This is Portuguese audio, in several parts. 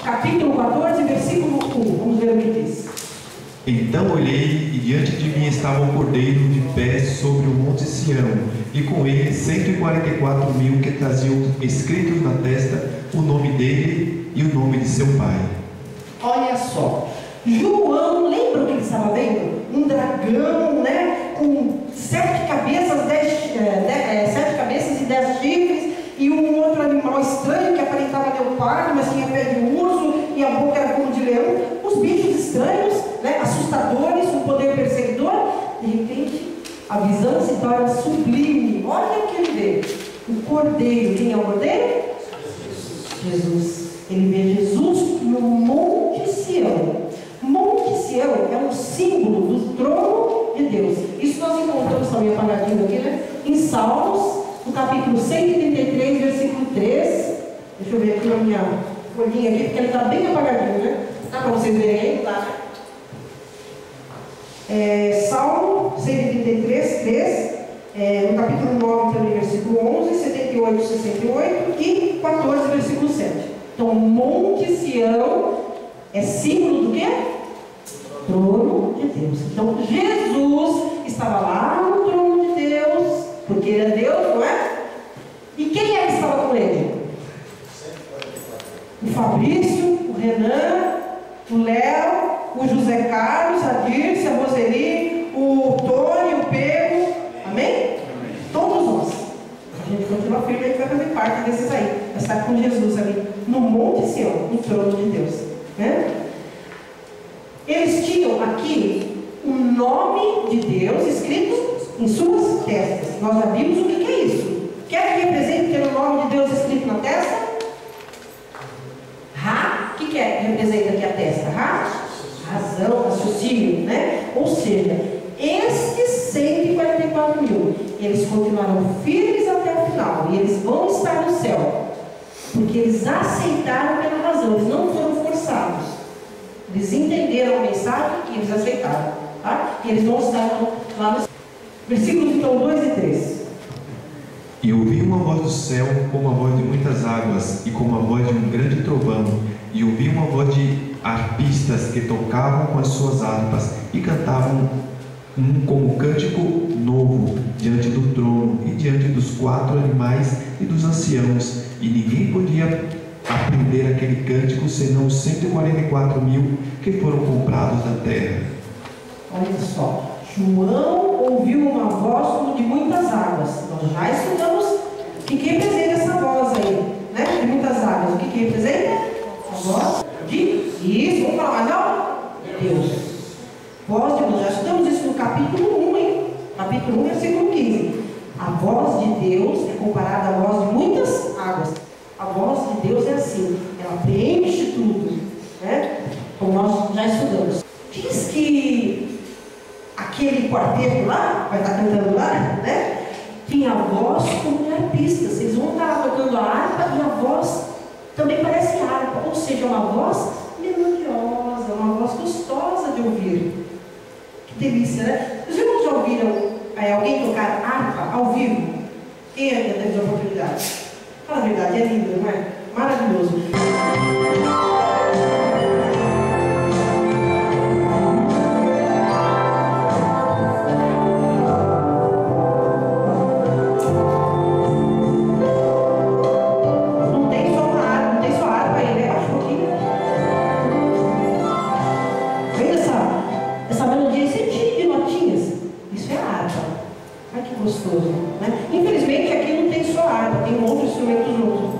capítulo 14, versículo 1. Vamos ver o que diz. Então olhei, e diante de mim estava o Cordeiro de pé sobre o monte Sião, e com ele 144.000 que traziam escritos na testa o nome dele e o nome de seu pai. Olha só, João, lembra o que ele estava vendo? Um dragão, né? Com 7 cabeças, 7 cabeças e 10 chifres, e um outro animal estranho que aparentava leopardo, mas tinha pé de urso, e a boca era como de leão. Os bichos estranhos, né? Assustadores, um poder perseguidor. De repente, a visão se torna sublime. Olha o que ele vê. O Cordeiro, quem é o Cordeiro? Jesus. Ele vê Jesus no Monte Sião. Monte Sião é um símbolo do trono de Deus. Isso nós encontramos também apagadinho aqui, né? Em Salmos, no capítulo 133, versículo 3. Deixa eu ver aqui na minha folhinha aqui, porque ele está bem apagadinho, né? Dá para vocês verem aí? Tá? Salmo 133, 3. No capítulo 9, também, versículo 11, 78, 68 e 14, versículo 7. Então, Monte Sião é símbolo do quê? Trono de Deus. Então, Jesus estava lá no trono de Deus, porque ele é Deus, não é? E quem é que estava com ele? O Fabrício, o Renan, o Léo, o José Carlos, a Dirce, a Roseli, o Tony, o Pedro. Amém? Todos nós. A gente continua firme, a gente vai fazer parte desses aí. Vai estar com Jesus ali no Monte Sião, no trono de Deus, né? Eles tinham aqui o nome de Deus escrito em suas testas. Nós já vimos o que é isso. O que é que representa ter o nome de Deus escrito na testa? O que é que representa aqui a testa? Razão, raciocínio, né? Ou seja, estes 144.000, eles continuaram firmes até o final, e eles vão estar no céu, porque eles aceitaram pela razão, eles não foram forçados, eles entenderam a mensagem e eles aceitaram, tá? E eles vão estar lá no céu. Versículos então 2 e 3. E ouvi uma voz do céu como a voz de muitas águas, e como a voz de um grande trovão, e ouvi uma voz de arpistas que tocavam com as suas harpas e cantavam como cântico novo diante do trono e diante dos 4 animais e dos anciãos, e ninguém podia aprender aquele cântico senão os 144.000 que foram comprados da terra. Olha só, João ouviu uma voz como de muitas águas. Nós já estudamos o que representa essa voz aí, né? De muitas águas. O que representa? A voz de isso, vamos falar mais não? Deus. Voz de Deus. Já estudamos isso no capítulo 1, hein? Capítulo 1, versículo 15. A voz de Deus é comparada à voz de muitas águas. A voz de Deus é assim, ela preenche tudo, né? Como nós já estudamos. Diz que aquele quarteto lá, vai estar cantando lá, né? Tinha a voz como de arpistas. Eles vão estar tocando a harpa e a voz também parece harpa, ou seja, uma voz melodiosa, uma voz gostosa de ouvir. Que delícia, né? Os irmãos já ouviram alguém tocar harpa ao vivo? Quem é que teve a oportunidade? Fala a verdade, é lindo, não é? Maravilhoso. Gostoso, né? Infelizmente aqui não tem só harpa, tem um outro instrumento junto.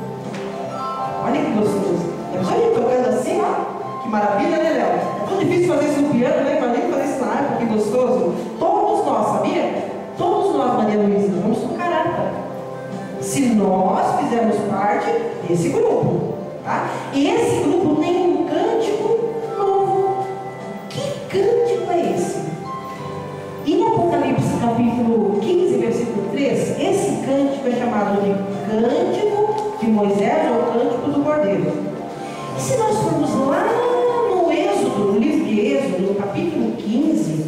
Olha que gostoso. É só a gente tocando assim, ó. Que maravilha, né, Léo? É tão difícil fazer isso no piano, né? Imagina fazer isso na harpa, que gostoso. Todos nós, sabia? Todos nós, Maria Luísa, vamos tocar harpa. Se nós fizermos parte desse grupo, tá? E esse grupo tem um cântico novo. Que cântico é esse? Em Apocalipse capítulo 15, versículo 3, esse cântico é chamado de Cântico de Moisés ou Cântico do Cordeiro. E se nós formos lá no Êxodo, no livro de Êxodo, no capítulo 15,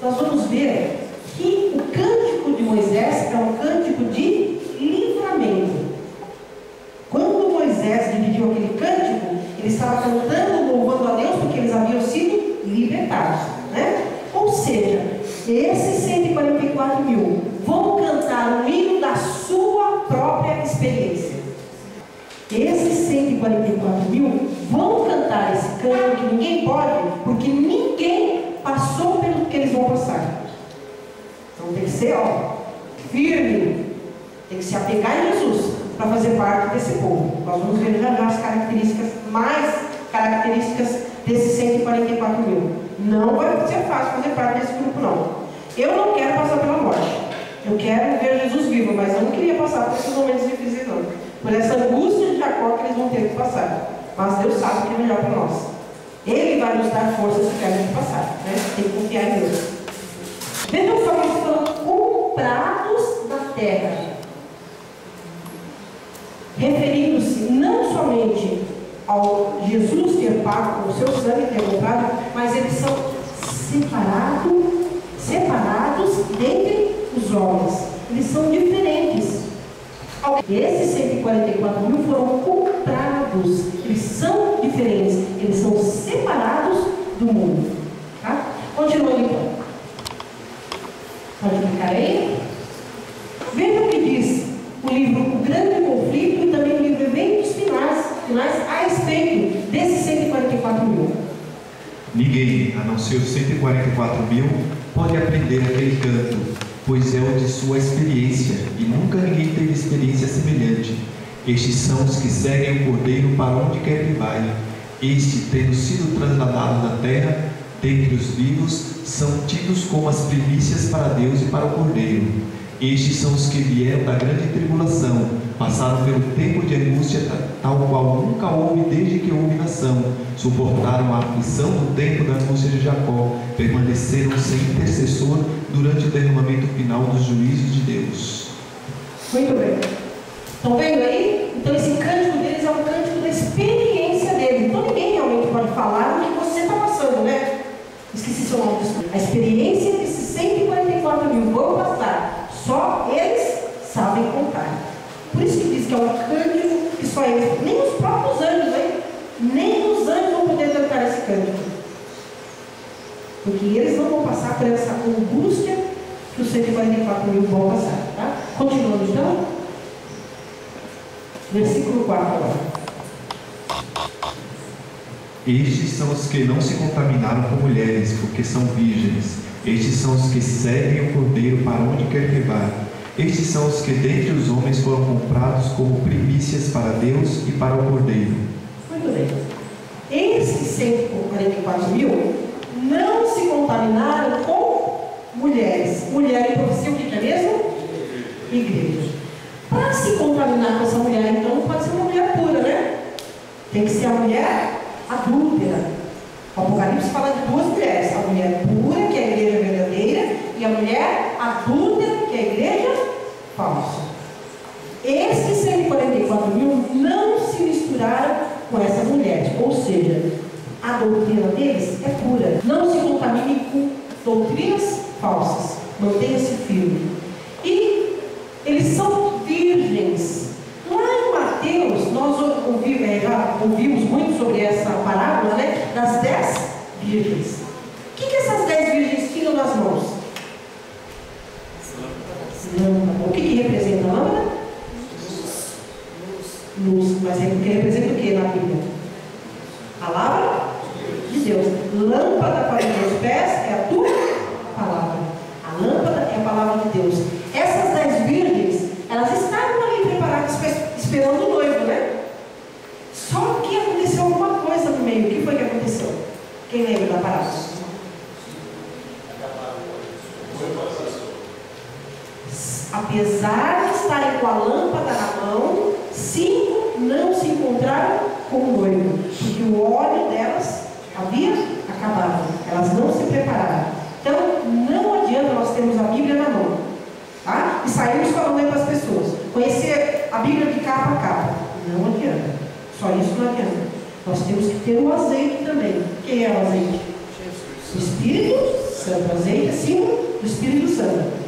nós vamos ver que o Cântico de Moisés é um cântico de livramento. Quando Moisés dividiu aquele cântico, ele estavam cantando, louvando a Deus, porque eles haviam sido libertados, né? Ou seja, esses 144 mil vão cantar um hino da sua própria experiência. Esses 144 mil vão cantar esse canto que ninguém pode, porque ninguém passou pelo que eles vão passar. Então tem que ser, firme, tem que se apegar em Jesus para fazer parte desse povo. Nós vamos ver já as características, mais características desses 144 mil. Não vai ser fácil fazer parte desse grupo, não. Eu não quero passar pela morte. Eu quero ver Jesus vivo, mas eu não queria passar por esses momentos difíceis, não. Por essa angústia de Jacó que eles vão ter que passar. Mas Deus sabe o que é melhor para nós. Ele vai nos dar forças se querem passar, né? Tem que confiar em Deus. Vejam só que eles foram comprados da terra, referindo-se não somente ao Jesus ter pago com o seu sangue, ter comprado, mas eles são separados dentre os homens. Eles são diferentes. Esses 144 mil foram comprados. Eles são diferentes. Eles são separados do mundo. Tá? Continuando então. Pode clicar aí. Veja o que diz o livro O Grande Conflito e também o livro Eventos Finais a respeito desses 144 mil. Ninguém, a não ser os 144 mil, pode aprender aquele canto, pois é o de sua experiência, e nunca ninguém teve experiência semelhante. Estes são os que seguem o Cordeiro para onde quer que vai. Este, tendo sido trasladado da terra, dentre os vivos, são tidos como as primícias para Deus e para o Cordeiro. Estes são os que vieram da grande tribulação, passaram pelo tempo de angústia tal qual nunca houve desde que houve nação, suportaram a aflição do tempo da angústia de Jacó, permaneceram sem intercessor durante o derramamento final dos juízos de Deus. Muito bem. Estão vendo aí? Então esse cântico deles é um cântico da experiência deles. Então ninguém realmente pode falar do que você está passando, né? Esqueci seu nome disso. A experiência desses 144 mil vão passar. Só eles sabem contar. Por isso que diz que é um cântico que só eles, nem os próprios anjos, hein? Nem os anjos vão poder cantar esse cântico. Porque eles não vão passar por essa angústia que os 144 mil vão passar. Tá? Continuando então. Versículo 4 agora. Estes são os que não se contaminaram com mulheres, porque são virgens. Estes são os que seguem o Cordeiro para onde quer que vá. Estes são os que dentre os homens foram comprados como primícias para Deus e para o Cordeiro. Muito bem. Esses 144 mil não se contaminaram com mulheres. Mulher em profecia, o que é mesmo? Igreja. Para se contaminar com essa mulher, então, não pode ser uma mulher pura, né? Tem que ser a mulher adúltera. O Apocalipse fala de duas mulheres: a mulher pura, que é a igreja verdadeira, e a mulher adúltera, que é a igreja falsa. Esses 144 mil não se misturaram com essas mulheres, ou seja, a doutrina deles é pura. Não se contamine com doutrinas falsas, mantenha-se firme. E eles são virgens. Lá em Mateus, nós já ouvimos muito sobre essa parábola, né? Das 10 virgens. O que essas 10 virgens tinham nas mãos? Lâmpada. O que representa a lâmpada? Luz. Mas o que representa o que na Bíblia? A palavra de Deus. Lâmpada para os meus pés é a tua palavra. A lâmpada é a palavra de Deus. Essas 10 virgens, elas estavam ali preparadas, esperando o noivo, né? Só que aconteceu alguma coisa no meio. O que foi que aconteceu? Quem lembra da parábola? Apesar de estarem com a lâmpada na mão, 5 não se encontraram com o noivo, porque o óleo delas havia acabado. Elas não se prepararam. Então, não adianta nós termos a Bíblia na mão, tá? E sairmos falando para as pessoas. Conhecer a Bíblia de capa a capa. Não adianta. Só isso não adianta. Nós temos que ter o azeite também. Quem é o azeite? O Espírito Santo. O azeite acima do Espírito Santo.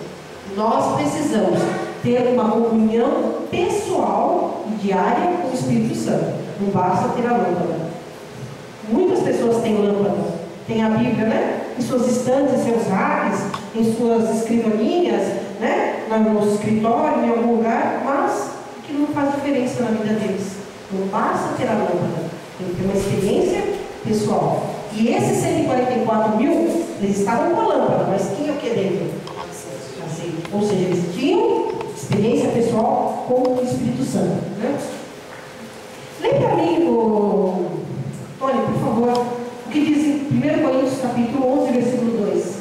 Nós precisamos ter uma comunhão pessoal e diária com o Espírito Santo. Não basta ter a lâmpada. tem a Bíblia, né? Em suas estantes, em seus racks, em suas escrivaninhas, né? No escritório, em algum lugar, mas que não faz diferença na vida deles. Não basta ter a lâmpada, tem que ter uma experiência pessoal. E esses 144 mil, eles estavam com a lâmpada, mas tinha o que dentro? Azeite. Ou seja, eles tinham experiência pessoal com o Espírito Santo, né? Lê para mim, Tony, por favor, o que diz em 1 Coríntios capítulo 11, versículo 2.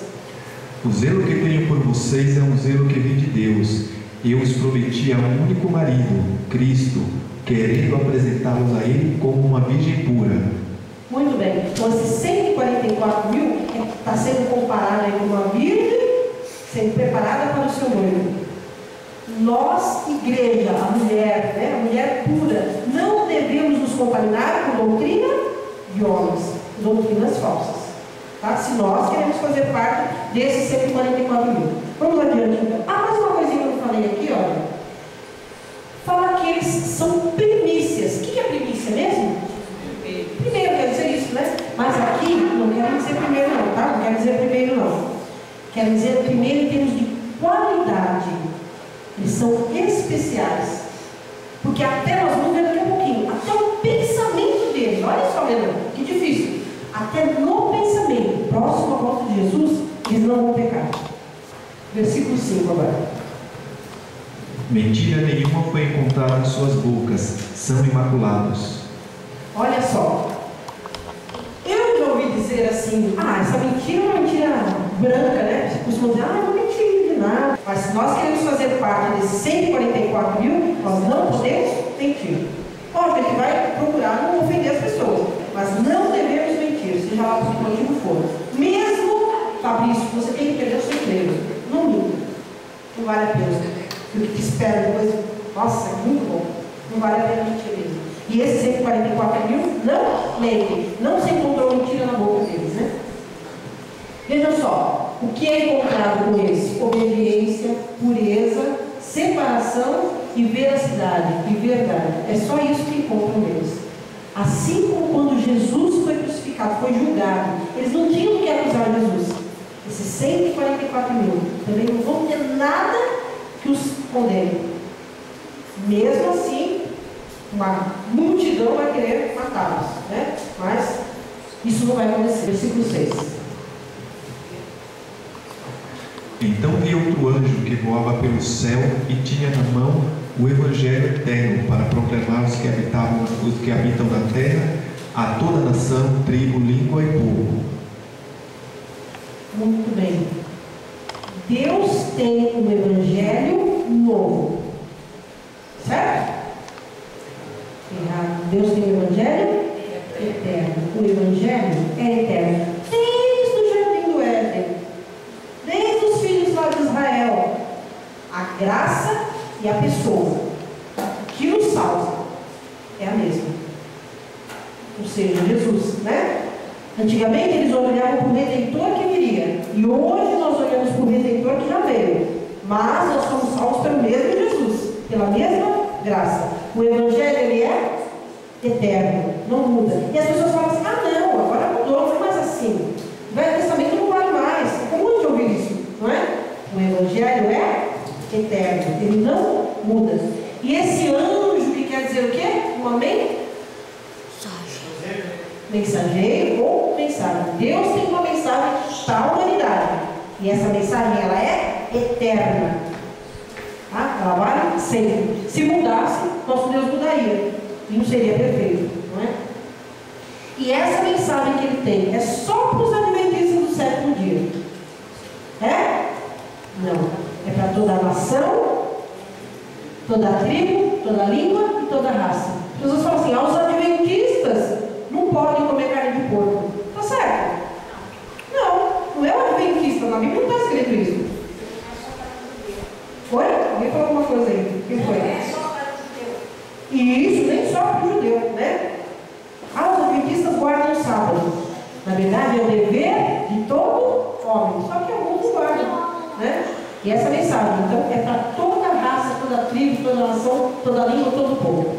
O zelo que tenho por vocês é um zelo que vem de Deus. Eu os prometi a um único marido, Cristo, querendo apresentá-los a Ele como uma virgem pura. Muito bem. Então, esses 144 mil está sendo comparado aí com uma virgem sendo preparada para o seu noivo. Nós, igreja, a mulher, né, a mulher pura, não devemos nos contaminar com doutrina de homens, doutrinas falsas. Tá? Se nós queremos fazer parte desses 144 mil. Vamos adiante. Mais uma coisinha que eu falei aqui, olha. Fala que eles são primícias. O que é primícia mesmo? Primeiro, quer dizer isso, né? Mas aqui, não quero dizer primeiro não, tá? Não quero dizer primeiro não. Quero dizer primeiro em termos de qualidade. Eles são especiais. Porque até nós vamos ver daqui a pouquinho, até o pensamento deles, olha só, Leandro, que difícil. Até no pensamento, próximo à volta de Jesus, eles não vão pecar. Versículo 5 agora. Mentira nenhuma foi encontrada em suas bocas, são imaculados. Olha só. Eu já ouvi dizer assim, essa mentira é uma mentira branca, né? Você costuma dizer, não mentira de nada. Mas se nós queremos fazer parte desses 144 mil, nós não podemos mentir. Óbvio, a gente vai procurar não ofender as pessoas, mas não devemos mentir, seja lá por que motivo for. Mesmo, Fabrício, você tem que perder o seu emprego. Não minta. Não vale a pena. E o que te espera depois, nossa, é muito bom. Não vale a pena mentir mesmo. E esses 144 mil não mentem. Não se encontrou mentira na boca deles, né? Vejam só, o que é encontrado com eles? Obediência, pureza, separação e veracidade e verdade. É só isso que encontram neles. Assim como quando Jesus foi crucificado, foi julgado, eles não tinham o que acusar Jesus. Esses 144 mil também não vão ter nada que os condene. Mesmo assim, uma multidão vai querer matá-los, né? Mas isso não vai acontecer. Versículo 6. Então vi outro anjo que voava pelo céu e tinha na mão o Evangelho eterno para proclamar os que habitam na terra, a toda nação, tribo, língua e povo. Muito bem. Deus tem um Evangelho novo. Certo? Errado. Deus tem um Evangelho eterno. O Evangelho é eterno. Desde o jardim do Éden, desde os filhos lá de Israel, a graça e a pessoa que nos salva é a mesma. Ou seja, Jesus, né? Antigamente eles olhavam para o Redentor que viria, e hoje nós olhamos para o Redentor que já veio. Mas nós somos salvos pelo mesmo Jesus, pela mesma graça. O Evangelho, ele é eterno, não muda. E as pessoas falam assim, não, agora mudou, não é mais assim. O Velho Testamento não vale mais. É comum de ouvir isso, não é? O Evangelho é eterno, ele não muda. E esse anjo que quer dizer o quê? Um amém? Mensageiro ou mensagem. Deus tem uma mensagem para a humanidade. E essa mensagem, ela é eterna. Tá? Ela vale sempre. Se mudasse, nosso Deus mudaria. E não seria perfeito, não é? E essa mensagem que ele tem é só para os adventistas do sétimo dia. É? Não. É para toda a nação, toda a tribo, toda a língua e toda a raça. As pessoas falam assim, aos adventistas não podem comer carne de porco. Tá certo? Não é o adventista. Na Bíblia não está escrito isso. Foi? Alguém falou alguma coisa aí? Quem foi? E isso nem só para o judeu, né? Os adventistas guardam o sábado. Na verdade, é o dever de todo homem. Só que alguns não guardam, né? E essa mensagem, então, é para toda a raça, toda a tribo, toda a nação, toda a língua, todo o povo.